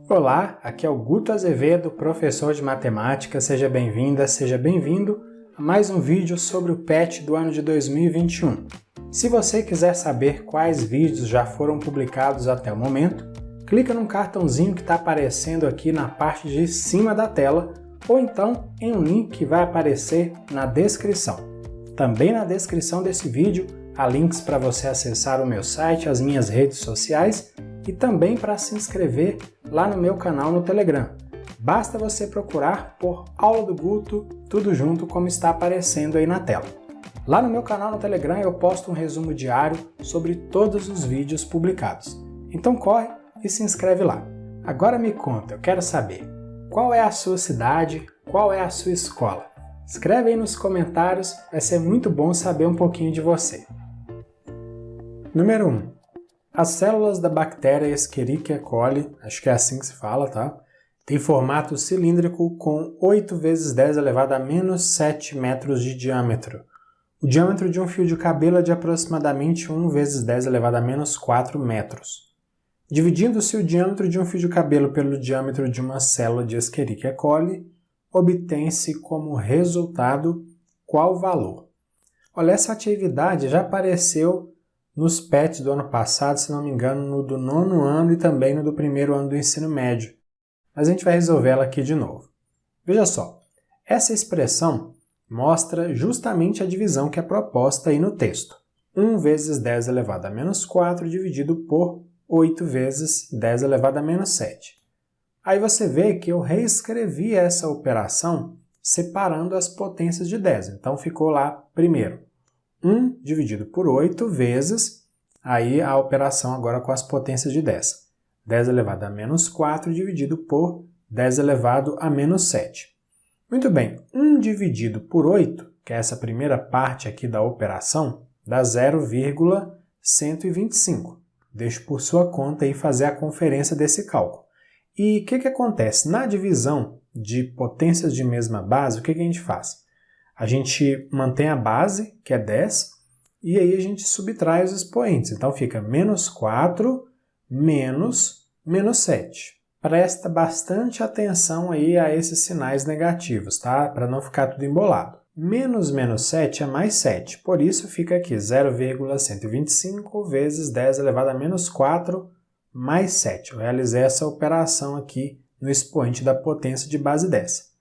Olá, aqui é o Guto Azevedo, professor de matemática. Seja bem-vinda, seja bem-vindo a mais um vídeo sobre o PET do ano de 2021. Se você quiser saber quais vídeos já foram publicados até o momento, clica no cartãozinho que está aparecendo aqui na parte de cima da tela ou então em um link que vai aparecer na descrição. Também na descrição desse vídeo há links para você acessar o meu site, as minhas redes sociais e também para se inscrever lá no meu canal no Telegram. Basta você procurar por Aula do Guto, tudo junto como está aparecendo aí na tela. Lá no meu canal no Telegram eu posto um resumo diário sobre todos os vídeos publicados. Então corre e se inscreve lá. Agora me conta, eu quero saber, qual é a sua cidade, qual é a sua escola? Escreve aí nos comentários, vai ser muito bom saber um pouquinho de você. Número 1. As células da bactéria Escherichia coli, acho que é assim que se fala, tá? Tem formato cilíndrico com 8 vezes 10 elevado a menos 7 metros de diâmetro. O diâmetro de um fio de cabelo é de aproximadamente 1 vezes 10 elevado a menos 4 metros. Dividindo-se o diâmetro de um fio de cabelo pelo diâmetro de uma célula de Escherichia coli, obtém-se como resultado qual valor? Olha, essa atividade já apareceu nos PETs do ano passado, se não me engano, no do 9º ano e também no do 1º ano do ensino médio. Mas a gente vai resolver ela aqui de novo. Veja só, essa expressão mostra justamente a divisão que é proposta aí no texto. 1 vezes 10 elevado a menos 4 dividido por 8 vezes 10 elevado a menos 7. Aí você vê que eu reescrevi essa operação separando as potências de 10. Então ficou lá primeiro 1 dividido por 8 vezes, aí a operação agora com as potências de 10. 10 elevado a menos 4 dividido por 10 elevado a menos 7. Muito bem, 1 dividido por 8, que é essa primeira parte aqui da operação, dá 0,125. Deixo por sua conta aí fazer a conferência desse cálculo. E o que acontece? Na divisão de potências de mesma base, o que a gente faz? A gente mantém a base, que é 10, e aí a gente subtrai os expoentes. Então fica menos 4 menos 7. Presta bastante atenção aí a esses sinais negativos, tá? Para não ficar tudo embolado. Menos 7 é mais 7, por isso fica aqui 0,125 vezes 10 elevado a menos 4 mais 7. Eu realizei essa operação aqui no expoente da potência de base 10.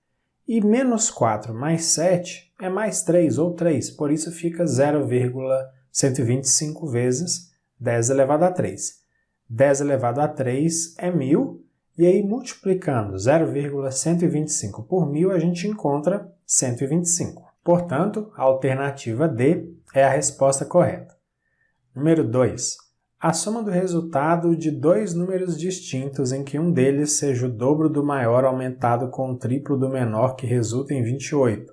E menos 4 mais 7 é mais 3, ou 3, por isso fica 0,125 vezes 10 elevado a 3. 10 elevado a 3 é 1000, e aí multiplicando 0,125 por 1000 a gente encontra 125. Portanto, a alternativa D é a resposta correta. Número 2. A soma do resultado de dois números distintos em que um deles seja o dobro do maior aumentado com o triplo do menor que resulta em 28,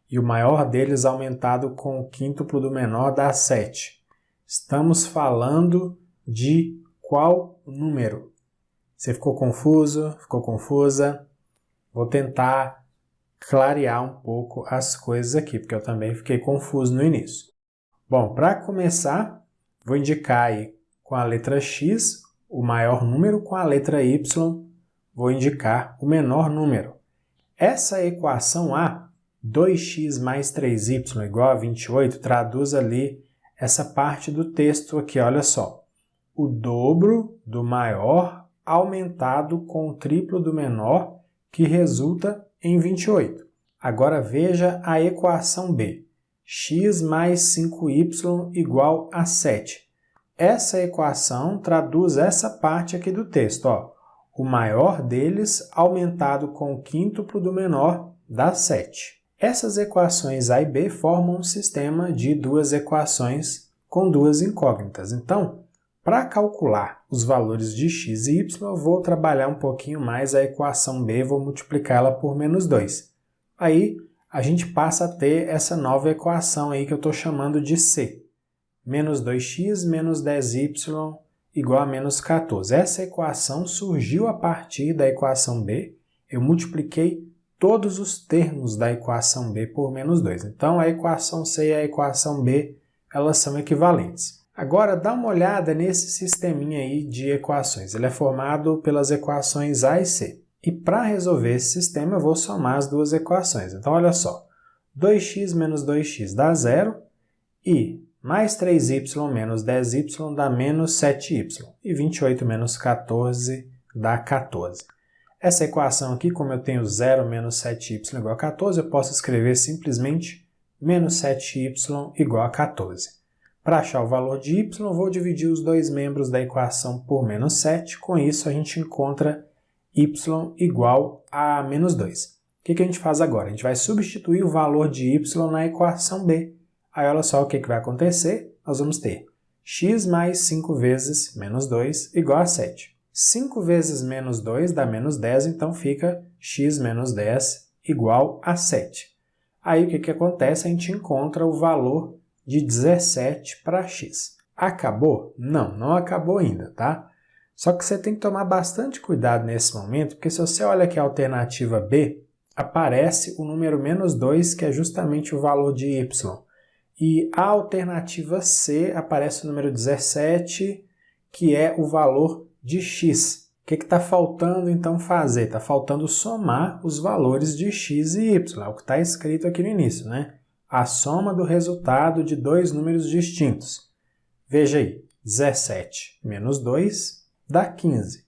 e o maior deles aumentado com o quíntuplo do menor dá 7. Estamos falando de qual número? Você ficou confuso? Ficou confusa? Vou tentar clarear um pouco as coisas aqui, porque eu também fiquei confuso no início. Bom, para começar, vou indicar aí com a letra X o maior número, com a letra Y vou indicar o menor número. Essa equação A, 2x mais 3y igual a 28, traduz ali essa parte do texto aqui, olha só. O dobro do maior aumentado com o triplo do menor, que resulta em 28. Agora veja a equação B. X mais 5y igual a 7. Essa equação traduz essa parte aqui do texto, ó. O maior deles aumentado com o quíntuplo do menor dá 7. Essas equações A e B formam um sistema de duas equações com duas incógnitas. Então, para calcular os valores de x e y, eu vou trabalhar um pouquinho mais a equação B, vou multiplicá-la por menos 2. Aí, a gente passa a ter essa nova equação aí que eu estou chamando de C. Menos 2x menos 10y igual a menos 14. Essa equação surgiu a partir da equação B. Eu multipliquei todos os termos da equação B por menos 2. Então, a equação C e a equação B, elas são equivalentes. Agora, dá uma olhada nesse sisteminha aí de equações. Ele é formado pelas equações A e C. E para resolver esse sistema, eu vou somar as duas equações. Então, olha só. 2x menos 2x dá 0 e mais 3y menos 10y dá menos 7y. E 28 menos 14 dá 14. Essa equação aqui, como eu tenho 0 menos 7y igual a 14, eu posso escrever simplesmente menos 7y igual a 14. Para achar o valor de y, eu vou dividir os dois membros da equação por menos 7. Com isso, a gente encontra y igual a menos 2. O que a gente faz agora? A gente vai substituir o valor de y na equação b. Aí, olha só o que vai acontecer. Nós vamos ter x mais 5 vezes menos 2 igual a 7. 5 vezes menos 2 dá menos 10, então fica x menos 10 igual a 7. Aí, o que acontece? A gente encontra o valor de 17 para x. Acabou? Não, não acabou ainda, tá? Só que você tem que tomar bastante cuidado nesse momento, porque se você olha aqui a alternativa B, aparece o número menos 2, que é justamente o valor de y. E a alternativa C aparece o número 17, que é o valor de x. O que está faltando então fazer? Está faltando somar os valores de x e y, é o que está escrito aqui no início, né? A soma do resultado de dois números distintos. Veja aí, 17 menos 2 dá 15.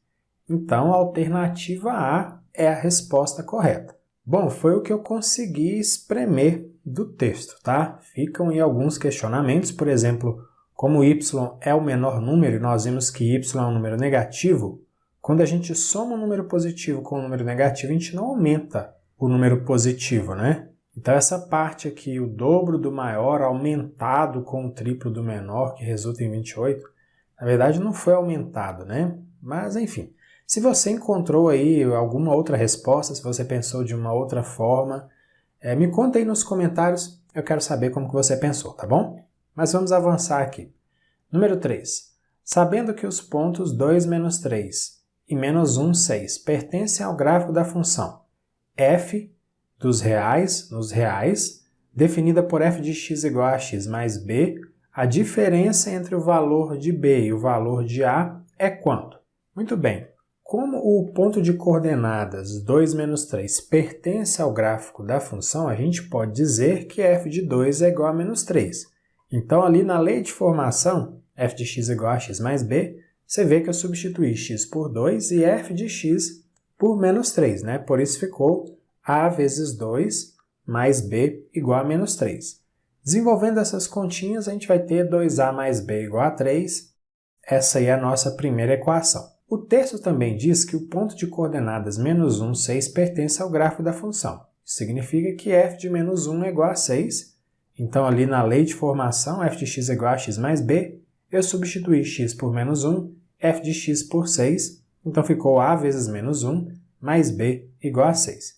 Então, a alternativa A é a resposta correta. Bom, foi o que eu consegui espremer do texto, tá? Ficam aí alguns questionamentos, por exemplo, como y é o menor número e nós vimos que y é um número negativo, quando a gente soma um número positivo com um número negativo, a gente não aumenta o número positivo, né? Então, essa parte aqui, o dobro do maior aumentado com o triplo do menor, que resulta em 28, na verdade não foi aumentado, né? Mas, enfim, se você encontrou aí alguma outra resposta, se você pensou de uma outra forma, me conta aí nos comentários, eu quero saber como que você pensou, tá bom? Mas vamos avançar aqui. Número 3. Sabendo que os pontos 2 menos 3 e menos 1, 6 pertencem ao gráfico da função f dos reais, nos reais, definida por f de x igual a x mais b, a diferença entre o valor de b e o valor de a é quanto? Muito bem, como o ponto de coordenadas 2 menos 3 pertence ao gráfico da função, a gente pode dizer que f de 2 é igual a menos 3. Então, ali na lei de formação, f de x igual a x mais b, você vê que eu substituí x por 2 e f de x por menos 3, né? Por isso ficou a vezes 2 mais b igual a menos 3. Desenvolvendo essas continhas, a gente vai ter 2a mais b igual a 3. Essa aí é a nossa primeira equação. O texto também diz que o ponto de coordenadas menos 1, 6 pertence ao gráfico da função. Isso significa que f de menos 1 é igual a 6. Então, ali na lei de formação, f de x é igual a x mais b, eu substituí x por menos 1, f de x por 6. Então, ficou a vezes menos 1 mais b igual a 6.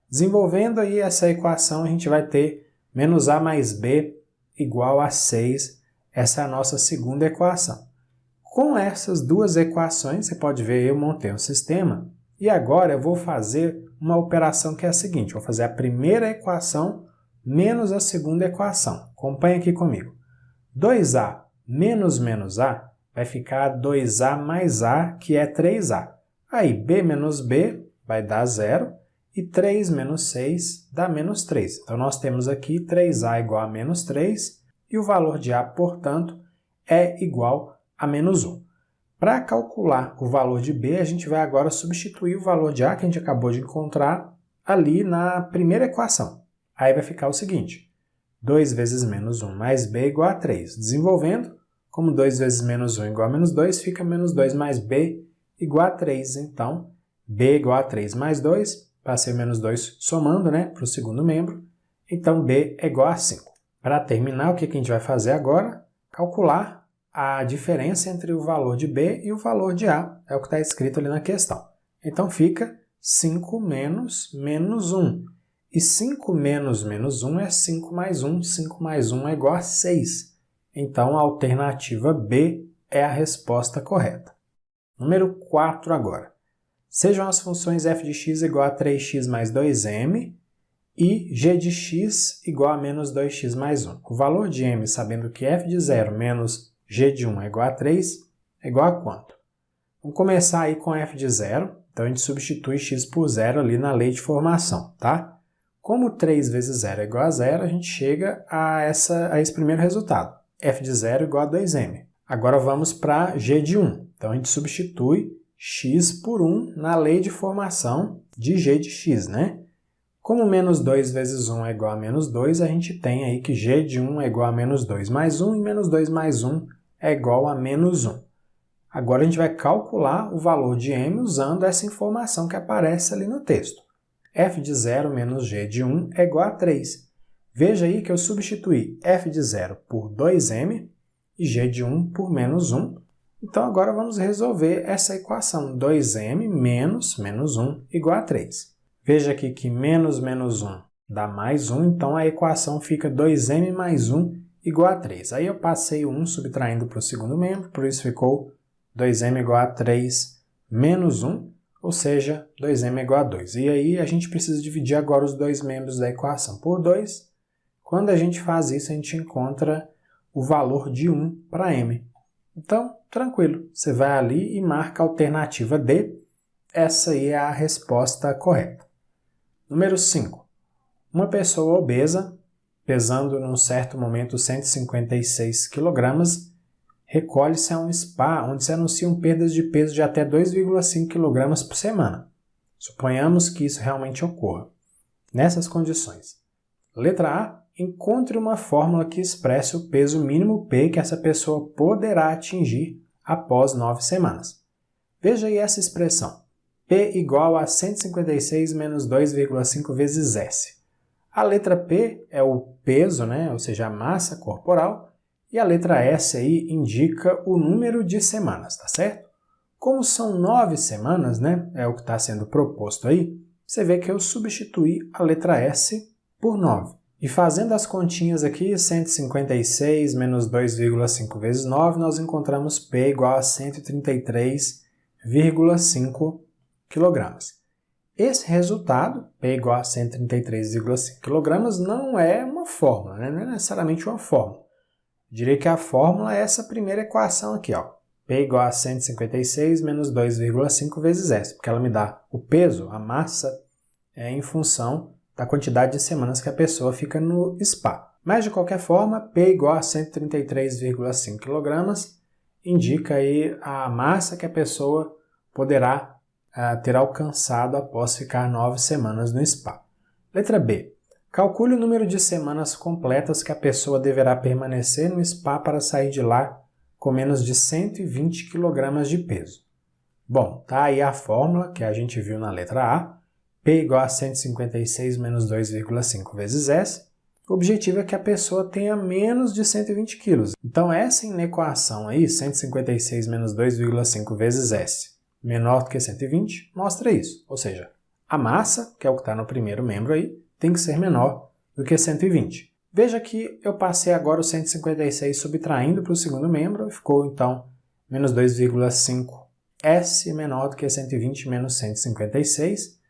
Desenvolvendo aí essa equação, a gente vai ter menos a mais b igual a 6. Essa é a nossa segunda equação. Com essas duas equações, você pode ver, eu montei um sistema. E agora eu vou fazer uma operação que é a seguinte. Vou fazer a primeira equação menos a segunda equação. Acompanhe aqui comigo. 2a menos menos a vai ficar 2a mais a, que é 3a. Aí, b menos b vai dar 0. E 3 menos 6 dá menos 3. Então, nós temos aqui 3a igual a menos 3 e o valor de a, portanto, é igual a menos 1. Para calcular o valor de b, a gente vai agora substituir o valor de a que a gente acabou de encontrar ali na primeira equação. Aí vai ficar o seguinte, 2 vezes menos 1 mais b igual a 3. Desenvolvendo, como 2 vezes menos 1 igual a menos 2, fica menos 2 mais b igual a 3. Então, b igual a 3 mais 2, passei menos 2 somando, né, para o segundo membro. Então, b é igual a 5. Para terminar, o que a gente vai fazer agora? Calcular a diferença entre o valor de b e o valor de a. É o que está escrito ali na questão. Então, fica 5 menos menos 1. E 5 menos menos 1 é 5 mais 1. 5 mais 1 é igual a 6. Então, a alternativa B é a resposta correta. Número 4 agora. Sejam as funções f de x igual a 3x mais 2m e g de x igual a menos 2x mais 1. O valor de m, sabendo que f de 0 menos g de 1 é igual a 3, é igual a quanto? Vamos começar aí com f de 0, então a gente substitui x por 0 ali na lei de formação, tá? Como 3 vezes 0 é igual a 0, a gente chega a esse primeiro resultado, f de 0 igual a 2m. Agora vamos para g de 1, então a gente substitui x por 1 na lei de formação de g de x, né? Como menos 2 vezes 1 é igual a menos 2, a gente tem aí que g de 1 é igual a menos 2 mais 1 e menos 2 mais 1 é igual a menos 1. Agora a gente vai calcular o valor de m usando essa informação que aparece ali no texto. f de 0 menos g de 1 é igual a 3. Veja aí que eu substituí f de 0 por 2m e g de 1 por menos 1. Então agora vamos resolver essa equação, 2m menos menos 1 igual a 3. Veja aqui que menos menos 1 dá mais 1, então a equação fica 2m mais 1 igual a 3. Aí eu passei o 1 subtraindo para o segundo membro, por isso ficou 2m igual a 3 menos 1, ou seja, 2m igual a 2. E aí a gente precisa dividir agora os dois membros da equação por 2. Quando a gente faz isso, a gente encontra o valor de 1 para m. Então, tranquilo, você vai ali e marca a alternativa D. Essa aí é a resposta correta. Número 5. Uma pessoa obesa, pesando num certo momento 156 kg, recolhe-se a um spa onde se anunciam perdas de peso de até 2,5 kg por semana. Suponhamos que isso realmente ocorra. Nessas condições, letra A, encontre uma fórmula que expresse o peso mínimo P que essa pessoa poderá atingir após 9 semanas. Veja aí essa expressão. P igual a 156 menos 2,5 vezes S. A letra P é o peso, né? Ou seja, a massa corporal, e a letra S aí indica o número de semanas, tá certo? Como são 9 semanas, né? É o que está sendo proposto aí, você vê que eu substituí a letra S por 9. E fazendo as continhas aqui, 156 menos 2,5 vezes 9, nós encontramos P igual a 133,5 kg. Esse resultado, P igual a 133,5 kg, não é uma fórmula, né? Não é necessariamente uma fórmula. Eu diria que a fórmula é essa primeira equação aqui, ó. P igual a 156 menos 2,5 vezes S, porque ela me dá o peso, a massa, em função da quantidade de semanas que a pessoa fica no spa. Mas, de qualquer forma, P igual a 133,5 kg indica aí a massa que a pessoa poderá ter alcançado após ficar 9 semanas no spa. Letra B. Calcule o número de semanas completas que a pessoa deverá permanecer no spa para sair de lá com menos de 120 kg de peso. Bom, tá aí a fórmula que a gente viu na letra A. P igual a 156 menos 2,5 vezes S. O objetivo é que a pessoa tenha menos de 120 kg. Então, essa inequação aí, 156 menos 2,5 vezes S, menor do que 120, mostra isso. Ou seja, a massa, que é o que está no primeiro membro aí, tem que ser menor do que 120. Veja que eu passei agora o 156 subtraindo para o segundo membro, ficou então menos 2,5 S menor do que 120 menos 156.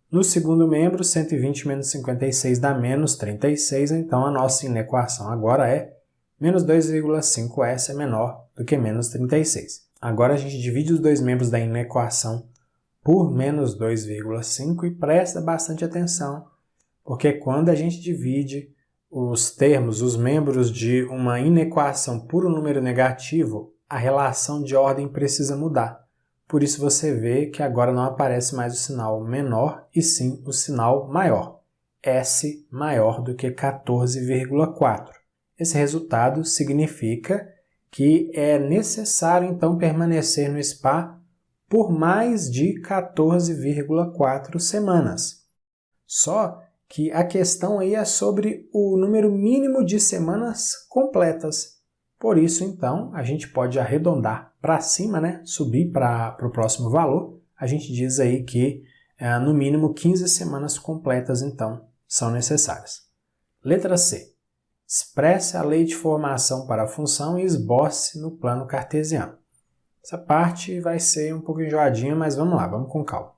No segundo membro, 120 menos 56 dá menos 36, então a nossa inequação agora é menos 2,5 S é menor do que menos 36. Agora a gente divide os dois membros da inequação por menos 2,5 e presta bastante atenção, porque quando a gente divide os termos, os membros de uma inequação por um número negativo, a relação de ordem precisa mudar. Por isso você vê que agora não aparece mais o sinal menor e sim o sinal maior. S maior do que 14,4. Esse resultado significa que é necessário então permanecer no spa por mais de 14,4 semanas. Só que a questão aí é sobre o número mínimo de semanas completas. Por isso, então, a gente pode arredondar para cima, né? Subir para o próximo valor. A gente diz aí que, no mínimo, 15 semanas completas, então, são necessárias. Letra C. Expresse a lei de formação para a função e esboce no plano cartesiano. Essa parte vai ser um pouco enjoadinha, mas vamos lá, vamos com calma.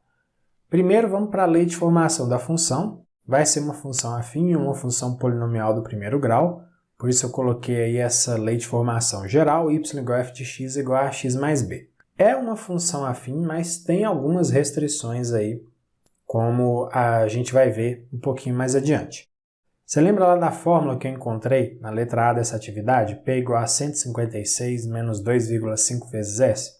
Primeiro, vamos para a lei de formação da função. Vai ser uma função afim, uma função polinomial do primeiro grau. Por isso eu coloquei aí essa lei de formação geral, y igual a f de x igual a x mais b. É uma função afim, mas tem algumas restrições aí, como a gente vai ver um pouquinho mais adiante. Você lembra lá da fórmula que eu encontrei na letra A dessa atividade? P igual a 156 menos 2,5 vezes S?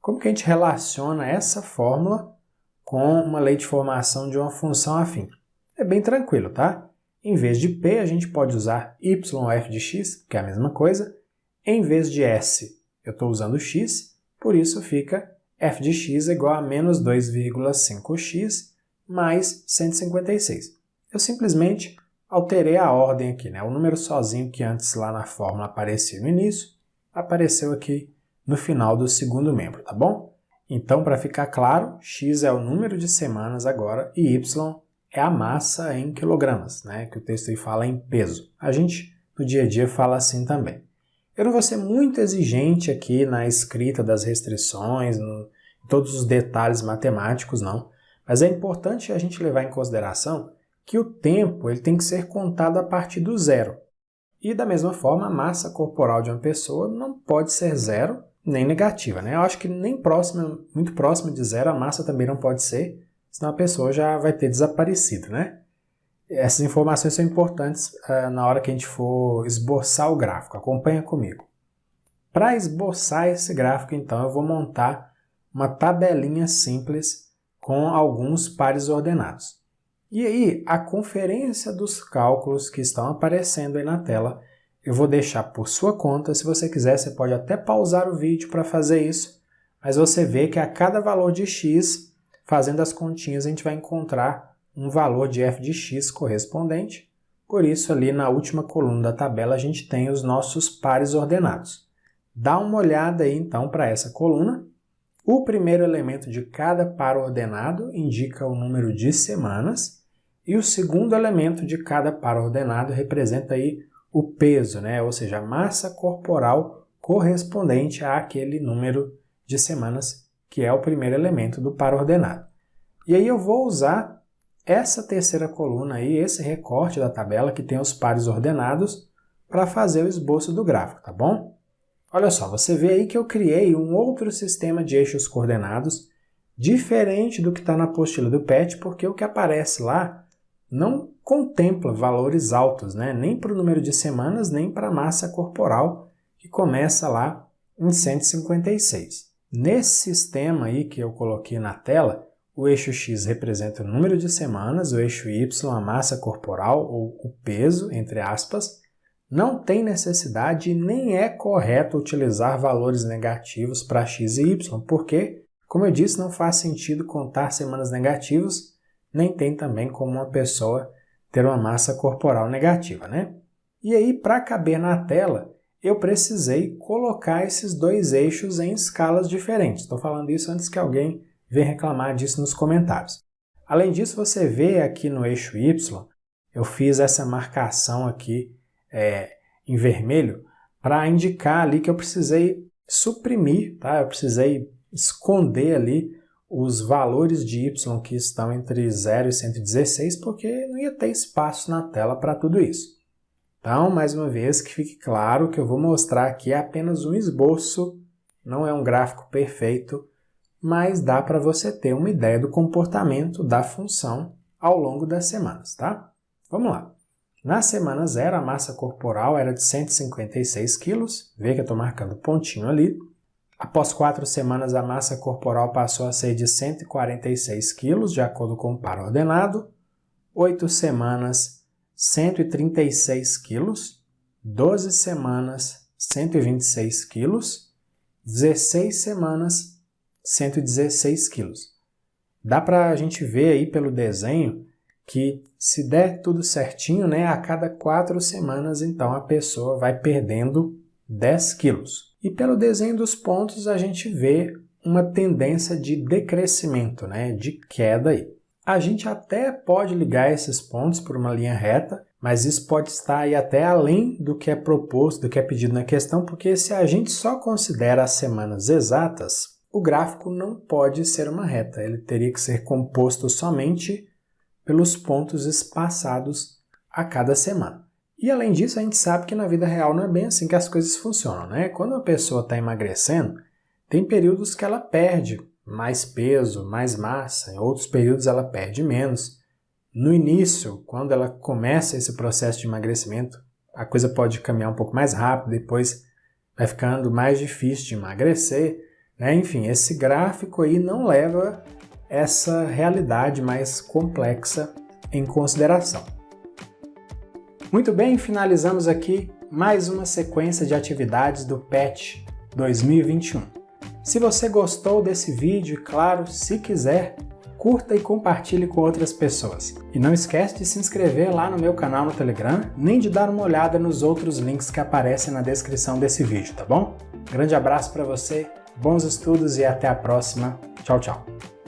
Como que a gente relaciona essa fórmula com uma lei de formação de uma função afim? É bem tranquilo, tá? Em vez de P, a gente pode usar y ou f de x, que é a mesma coisa. Em vez de S, eu estou usando x, por isso fica f de x igual a menos 2,5x mais 156. Eu simplesmente alterei a ordem aqui, né? O número sozinho que antes lá na fórmula aparecia no início, apareceu aqui no final do segundo membro, tá bom? Então, para ficar claro, x é o número de semanas agora e y é a massa em quilogramas, né? Que o texto aí fala em peso. A gente, no dia a dia, fala assim também. Eu não vou ser muito exigente aqui na escrita das restrições, em todos os detalhes matemáticos, não. Mas é importante a gente levar em consideração que o tempo ele tem que ser contado a partir do zero. E da mesma forma, a massa corporal de uma pessoa não pode ser zero nem negativa, né? Eu acho que nem muito próximo de zero a massa também não pode ser, senão a pessoa já vai ter desaparecido, né? Essas informações são importantes na hora que a gente for esboçar o gráfico. Acompanha comigo. Para esboçar esse gráfico, então, eu vou montar uma tabelinha simples com alguns pares ordenados. E aí, a conferência dos cálculos que estão aparecendo aí na tela, eu vou deixar por sua conta. Se você quiser, você pode até pausar o vídeo para fazer isso, mas você vê que a cada valor de x, fazendo as continhas, a gente vai encontrar um valor de f de x correspondente. Por isso, ali na última coluna da tabela, a gente tem os nossos pares ordenados. Dá uma olhada aí, então, para essa coluna. O primeiro elemento de cada par ordenado indica o número de semanas, e o segundo elemento de cada par ordenado representa aí o peso, né? Ou seja, a massa corporal correspondente àquele número de semanas, que é o primeiro elemento do par ordenado. E aí eu vou usar essa terceira coluna aí, esse recorte da tabela que tem os pares ordenados, para fazer o esboço do gráfico, tá bom? Olha só, você vê aí que eu criei um outro sistema de eixos coordenados, diferente do que está na apostila do PET, porque o que aparece lá não contempla valores altos, né? Nem para o número de semanas, nem para a massa corporal, que começa lá em 156. Nesse sistema aí que eu coloquei na tela, o eixo x representa o número de semanas, o eixo y a massa corporal, ou o peso, entre aspas. Não tem necessidade e nem é correto utilizar valores negativos para x e y, porque, como eu disse, não faz sentido contar semanas negativas, nem tem também como uma pessoa ter uma massa corporal negativa, né? E aí, para caber na tela, eu precisei colocar esses dois eixos em escalas diferentes. Estou falando isso antes que alguém venha reclamar disso nos comentários. Além disso, você vê aqui no eixo y, eu fiz essa marcação aqui em vermelho para indicar ali que eu precisei suprimir, tá? Eu precisei esconder ali os valores de y que estão entre 0 e 116, porque não ia ter espaço na tela para tudo isso. Então, mais uma vez, que fique claro que eu vou mostrar aqui apenas um esboço, não é um gráfico perfeito, mas dá para você ter uma ideia do comportamento da função ao longo das semanas, tá? Vamos lá. Na semana 0, a massa corporal era de 156 kg, vê que eu estou marcando pontinho ali. Após 4 semanas, a massa corporal passou a ser de 146 kg, de acordo com o par ordenado. 8 semanas, 136 kg. 12 semanas, 126 kg. 16 semanas, 116 kg. Dá para a gente ver aí pelo desenho que se der tudo certinho, né, a cada 4 semanas, então a pessoa vai perdendo 10 quilos. E pelo desenho dos pontos a gente vê uma tendência de decrescimento, né, de queda aí. A gente até pode ligar esses pontos por uma linha reta, mas isso pode estar aí até além do que é proposto, do que é pedido na questão, porque se a gente só considera as semanas exatas, o gráfico não pode ser uma reta, ele teria que ser composto somente pelos pontos espaçados a cada semana. E além disso, a gente sabe que na vida real não é bem assim que as coisas funcionam, né? Quando uma pessoa está emagrecendo, tem períodos que ela perde mais peso, mais massa, em outros períodos ela perde menos. No início, quando ela começa esse processo de emagrecimento, a coisa pode caminhar um pouco mais rápido, depois vai ficando mais difícil de emagrecer, né? Enfim, esse gráfico aí não leva essa realidade mais complexa em consideração. Muito bem, finalizamos aqui mais uma sequência de atividades do PET 2021. Se você gostou desse vídeo, e claro, se quiser, curta e compartilhe com outras pessoas. E não esquece de se inscrever lá no meu canal no Telegram, nem de dar uma olhada nos outros links que aparecem na descrição desse vídeo, tá bom? Grande abraço para você, bons estudos e até a próxima. Tchau, tchau!